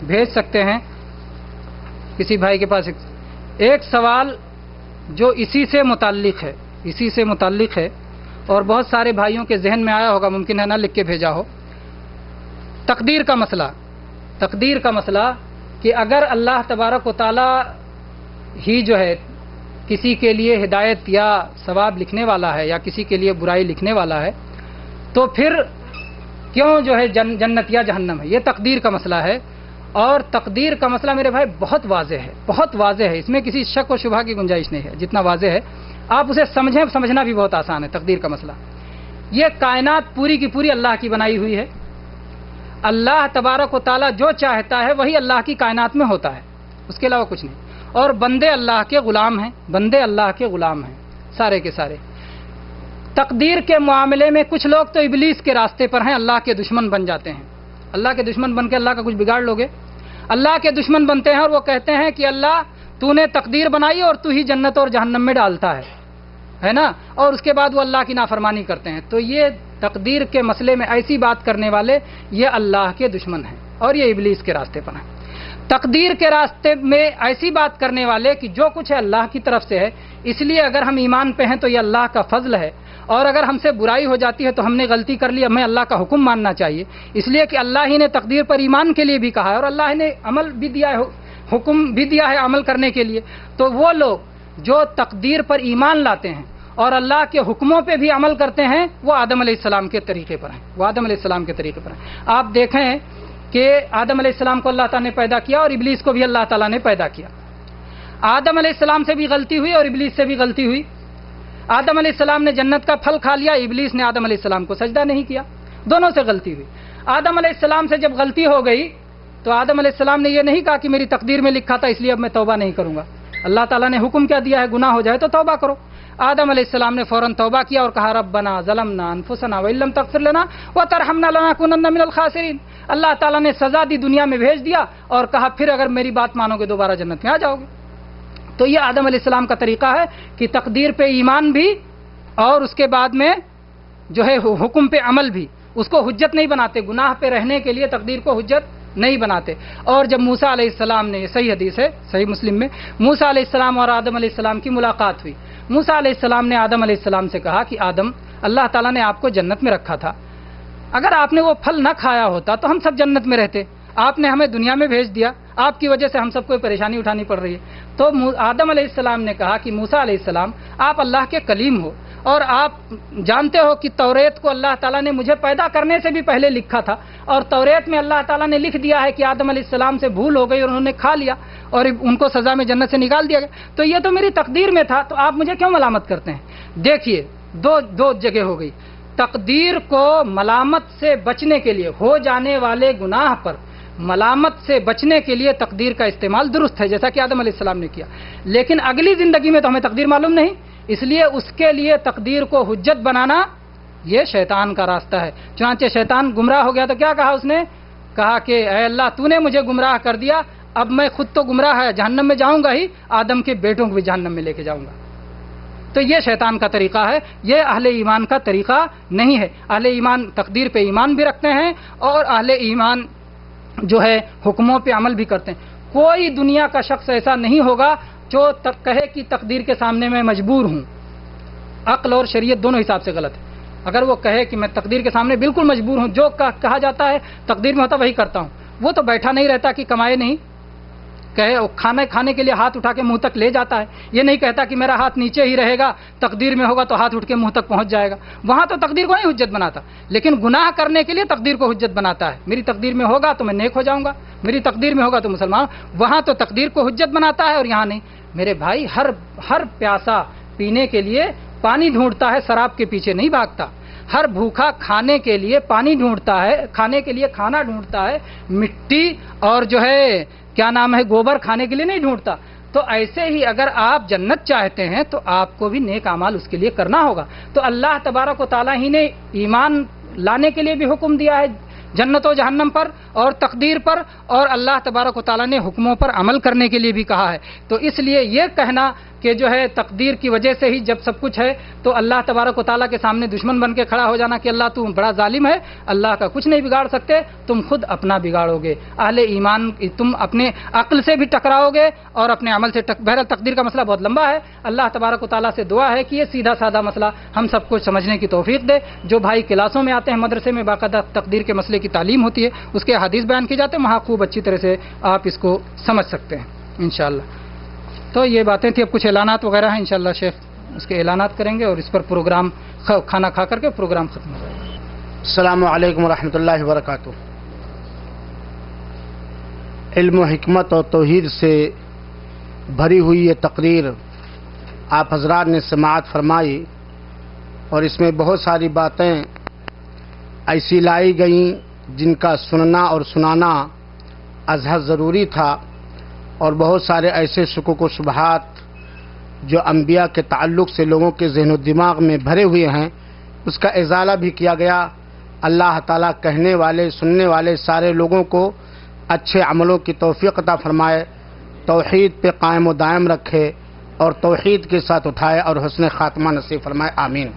بھیج سکتے ہیں کسی بھائی کے پاس ایک سوال جو اسی سے متعلق ہے اور بہت سارے بھائیوں کے ذہن میں آیا ہوگا، ممکن ہے نہ لکھ کے بھیجا ہو۔ تقدیر کا مسئلہ کہ اگر اللہ تبارک و تعالی ہی جو ہے کسی کے لیے ہدایت یا ثواب لکھنے والا ہے یا کسی کے لیے برائی لکھنے والا ہے تو پھر کیوں جو ہے جنت یا جہنم ہے؟ یہ تقدیر کا مسئلہ ہے، اور تقدیر کا مسئلہ میرے بھائی بہت واضح ہے، اس میں کسی شک و شبہ کی گنجائش نہیں ہے، جتنا واضح ہے آپ اسے سمجھنا بھی بہت آسان ہے۔ تقدیر کا مسئلہ یہ کائنات پوری کی پوری اللہ کی بنائی ہوئی ہے، اللہ تبارک و تعالی جو چاہتا ہے وہی اللہ کی کائنات میں ہوتا ہے، اس کے علاوہ کچھ نہیں، اور بندے اللہ کے غلام ہیں سارے کے سارے۔ تقدیر کے معاملے میں کچھ لوگ تو ابلیس کے راستے پر ہیں، اللہ کے دشمن بن جاتے ہیں، اللہ کے دشمن بن کے اللہ کا کچھ بگاڑ لوگے، اللہ کے دشمن بنتے ہیں اور وہ کہتے ہیں کہ اللہ تو نے تقدیر بنائی اور تو ہی جنت اور جہنم میں ڈالتا ہے نا، اور اس کے بعد وہ اللہ کی نافرمانی کرتے ہیں۔ تو یہ تقدیر کے مسئلے میں ایسی بات کرنے والے یہ اللہ کے دشمن ہیں اور یہ ابلیس کے راستے پر ہیں۔ تقدیر کے راستے میں ایسی بات کرنے والے کہ جو کچھ ہے اللہ کی طرف سے ہے، اس لیے اگر ہم ایمان پہ ہیں تو یہ اللہ کا فضل ہے، اور اگر ہم سے برائی ہو جاتی ہے تو ہم نے غلطی کر لی، ہمیں اللہ کا حکم ماننا چاہیے، اس لیے کہ اللہ ہی نے تقدیر پر ایمان کے لیے بھی کہا ہے اور اللہ نے عمل بھی دیا ہے، حکم بھی دیا ہے عمل کرنے کے لیے۔ تو وہ لوگ جو تقدیر پر ایمان لاتے ہیں اور اللہ کے حکموں پہ بھی عمل کرتے ہیں وہ آدم علیہ السلام کے طریقے پر ہیں، آپ دیکھیں کہ آدم علیہ السلام کو اللہ تعالیٰ نے پیدا کیا اور ابلیس کو بھی اللہ تعالیٰ نے پیدا کیا۔ آدم علیہ السلام سے بھی غلطی ہوئی اور ابلیس سے بھی غلطی ہوئی۔ آدم علیہ السلام نے جنت کا پھل کھا لیا، ابلیس نے آدم علیہ السلام کو سجدہ نہیں کیا، دونوں سے غلطی ہوئی۔ آدم علیہ السلام سے جب غلطی ہو گئی تو آدم علیہ السلام نے یہ نہیں کہا کہ میری تقدیر میں لکھا تھا اس لیے اب میں توبہ نہیں کروں گا، اللہ تعالیٰ نے حکم کیا دیا ہے گناہ ہو جائے تو توبہ کرو۔ آدم علیہ السلام نے فوراً توبہ کیا اور کہا ربنا ظلمنا انفسنا وان لم تغفر لنا وترحمنا لنکونن من الخاسرین۔ اللہ تعالیٰ نے سزا دی، دنیا میں بھیج دیا اور کہا پھر اگر میری بات مانو گے دوبارہ جنت میں آ جاؤ گے۔ تو یہ آدم علیہ السلام کا طریقہ ہے کہ تقدیر پہ ایمان بھی اور اس کے بعد میں جو ہے حکم پہ عمل بھی، اس کو حجت نہیں بناتے، گناہ پہ رہنے کے لیے تقدیر کو حجت نہیں بناتے۔ اور جب موسیٰ علیہ السلام نے، یہ صحیح حدیث ہے صحیح مسلم میں، موسیٰ علیہ السلام اور آدم علیہ السلام کی ملاقات ہوئی، موسیٰ علیہ السلام نے آدم علیہ السلام سے کہا کہ آدم، اللہ تعالیٰ نے آپ کو جنت میں رکھا تھا، اگر آپ نے وہ پھل نہ کھایا ہوتا تو ہم سب جنت میں رہتے، آپ نے ہمیں دنیا میں بھیج دیا، آپ کی وجہ سے ہم سب کو پریشانی اٹھانی پڑ رہی ہے۔ تو آدم علیہ السلام نے کہا کہ موسیٰ علیہ السلام آپ اللہ کے کلیم ہو اور آپ جانتے ہو کہ توریت کو اللہ تعالیٰ نے مجھے پیدا کرنے سے بھی پہلے لکھا تھا، اور توریت میں اللہ تعالیٰ نے لکھ دیا ہے کہ آدم علیہ السلام سے بھول ہو گئی اور انہوں نے کھا لیا اور ان کو سزا میں جنت سے نکال دیا گیا، تو یہ تو میری تقدیر میں تھا، تو آپ مجھے کیوں ملامت کرتے ہیں؟ دیکھیے دو جگہ ہو گئی۔ تقدیر کو ملامت سے بچنے کے لیے، ہو جانے والے گناہ پر ملامت سے بچنے کے لیے تقدیر کا استعمال درست ہے جیسا کہ آدم علیہ السلام نے کیا، لیکن اگلی زندگی میں تو ہمیں تقدیر معلوم نہیں، اس لیے اس کے لیے تقدیر کو حجت بنانا یہ شیطان کا راستہ ہے۔ چنانچہ شیطان گمراہ ہو گیا تو کیا کہا اس نے؟ کہا کہ اے اللہ تو نے مجھے گمراہ کر دیا، اب میں خود تو گمراہ ہے، جہنم میں جاؤں گا ہی، آدم کے بیٹوں کو بھی جہنم میں لے کے جاؤں گا۔ تو یہ شیطان کا طریقہ ہے، یہ اہل ایمان کا طریقہ نہیں ہے۔ اہل ایمان تقدیر پہ ایمان بھی رکھتے ہیں اور اہل ایمان جو ہے حکموں پہ عمل بھی کرتے ہیں۔ کوئی دنیا کا شخص ایسا نہیں ہوگا جو کہے کہ تقدیر کے سامنے میں مجبور ہوں، عقل اور شریعت دونوں حساب سے غلط ہے۔ اگر وہ کہے کہ میں تقدیر کے سامنے بالکل مجبور ہوں، جو کہا جاتا ہے تقدیر میں ہوتا وہی کرتا ہوں، وہ تو بیٹھا نہیں رہتا کہ کمائے نہیں، کہے کھانے کے لیے ہاتھ اٹھا کے منہ تک لے جاتا ہے، یہ نہیں کہتا کہ میرا ہاتھ نیچے ہی رہے گا، تقدیر میں ہوگا تو ہاتھ اٹھ کے منہ تک پہنچ جائے گا، وہاں تو تقدیر کو نہیں حجت بناتا، لیکن گناہ کرنے کے لیے تقدیر کو حجت بناتا ہے۔ میری تقدیر میں ہوگا تو میں نیک ہو جاؤں گا، میری تقدیر میں ہوگا تو مسلمان، وہاں تو تقدیر کو حجت بناتا ہے اور یہاں نہیں۔ میرے بھائی ہر پیاسا پینے کے لیے پانی ڈھونڈتا ہے، شراب کے پیچھے نہیں بھاگتا۔ ہر بھوکا کھانے کے لیے پانی ڈھونڈتا ہے، کھانے کے لیے کھانا ڈھونڈتا ہے، مٹی اور جو ہے کیا نام ہے گوبر کھانے کے لیے نہیں ڈھونڈتا۔ تو ایسے ہی اگر آپ جنت چاہتے ہیں تو آپ کو بھی نیک اعمال اس کے لیے کرنا ہوگا۔ تو اللہ تبارک و تعالیٰ ہی نے ایمان لانے کے لیے بھی حکم دیا ہے جنت و جہنم پر اور تقدیر پر، اور اللہ تبارک و تعالیٰ نے حکموں پر عمل کرنے کے لیے بھی کہا ہے۔ تو اس لیے یہ کہنا کہ جو ہے تقدیر کی وجہ سے ہی جب سب کچھ ہے تو اللہ تبارک و تعالیٰ کے سامنے دشمن بن کے کھڑا ہو جانا کہ اللہ تم بڑا ظالم ہے، اللہ کا کچھ نہیں بگاڑ سکتے، تم خود اپنا بگاڑو گے۔ اہل ایمان تم اپنے عقل سے بھی ٹکراؤ گے اور اپنے عمل سے بہرحال تقدیر کا مسئلہ بہت لمبا ہے، اللہ تبارک و تعالیٰ سے دعا ہے کہ یہ سیدھا سادہ مسئلہ ہم سب کو سمجھنے کی توفیق دے۔ جو بھائی کلاسوں میں آتے ہیں، مدرسے میں باقاعدہ تقدیر کے مسئلے کی تعلیم ہوتی ہے، اس کے حدیث بیان کی جاتے ہیں، وہاں خوب اچھی طرح سے آپ اس کو سمجھ سکتے ہیں انشاءاللہ۔ تو یہ باتیں تھیں، اب کچھ اعلانات وغیرہ ہیں، انشاءاللہ شیخ اس کے اعلانات کریں گے اور اس پر پروگرام کھانا کھا کر کے پروگرام ختم ہو جائے گا۔ السلام علیکم ورحمۃ اللہ وبرکاتہ۔ علم و حکمت اور توحید سے بھری ہوئی یہ تقریر آپ حضرات نے سماعت فرمائی اور اس میں بہت ساری باتیں ایسی لائی گئیں جن کا سننا اور سنانا ازحد ضروری تھا، اور بہت سارے ایسے شکوک و شبہات جو انبیاء کے تعلق سے لوگوں کے ذہن و دماغ میں بھرے ہوئے ہیں اس کا ازالہ بھی کیا گیا۔ اللہ تعالیٰ کہنے والے سننے والے سارے لوگوں کو اچھے عملوں کی توفیق عطا فرمائے، توحید پہ قائم و دائم رکھے اور توحید کے ساتھ اٹھائے اور حسن خاتمہ نصیب فرمائے، آمین۔